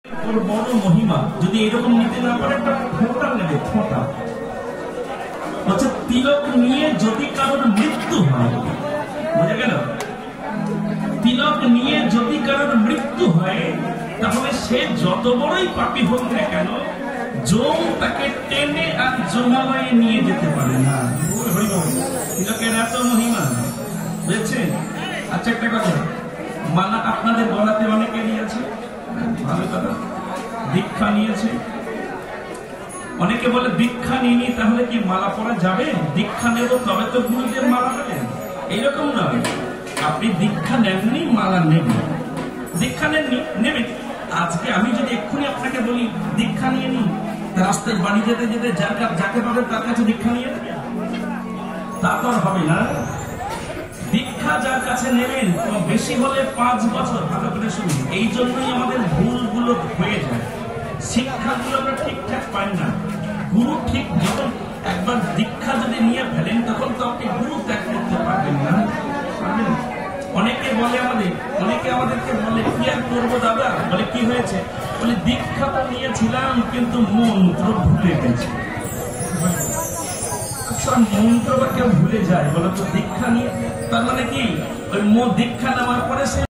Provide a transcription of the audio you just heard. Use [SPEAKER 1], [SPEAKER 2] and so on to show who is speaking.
[SPEAKER 1] ওর বড় মহিমা যদি এরকম নিতে না পারে একটা ফোঁটা নেবে, ফোঁটা হচ্ছে তিলক নিয়ে যদি কারোর মৃত্যু হয়, বোঝা গেল? তিলক নিয়ে যদি কারোর মৃত্যু হয় তাহলে সে যত বড়ই পাপী হোক না কেন, যম তাকে টেনে আর জমালয়ে নিয়ে যেতে পারে না। তিলকের এত মহিমা, বুঝছেন? আচ্ছা একটা কথা, মালা আপনাদের গলাতে অনেকেরই আছে, ভালো কথা। দীক্ষা নিয়েছে অনেকে, বলে দীক্ষা নিইনি তাহলে কি মালা পরা যাবে? দীক্ষা নেব তবে তো গুরুদেব মালা দেবেন, এইরকম নয়। আপনি দীক্ষা নেননি, মালা নেবেন। দীক্ষা নেননি, নেবেন। আজকে আমি যদি এক্ষুনি আপনাকে বলি দীক্ষা নিয়ে নিন, রাস্তায় বাড়ি যেতে যেতে যাকে পাবেন তার কাছে দীক্ষা নিয়ে নেবেন, তা তো আর হবে না। দীক্ষা যার কাছে নেবেন বেশি হলে 5 বছর। ভালো করে শুনুন, এই জন্যই আমাদের ভুলগুলো হয়ে যায়, শিক্ষাগুলো আমরা ঠিকঠাক পাই না। গুরু ঠিক যখন একবার দীক্ষা যদি নিয়ে ফেলেন তখন তো আপনি গুরু ত্যাগ করতে পারবেন না। অনেকে বলে আমাদেরকে বলে কি আর করবো দাদা, বলে কি হয়েছে? বলে দীক্ষা তো নিয়েছিলাম কিন্তু মন্ত্র ভুলে গেছে। মন্ত্র বা কেউ ভুলে যায় বলো তো দীক্ষা নিয়ে? তার মানে কি ওই দীক্ষা নেওয়ার পরে সে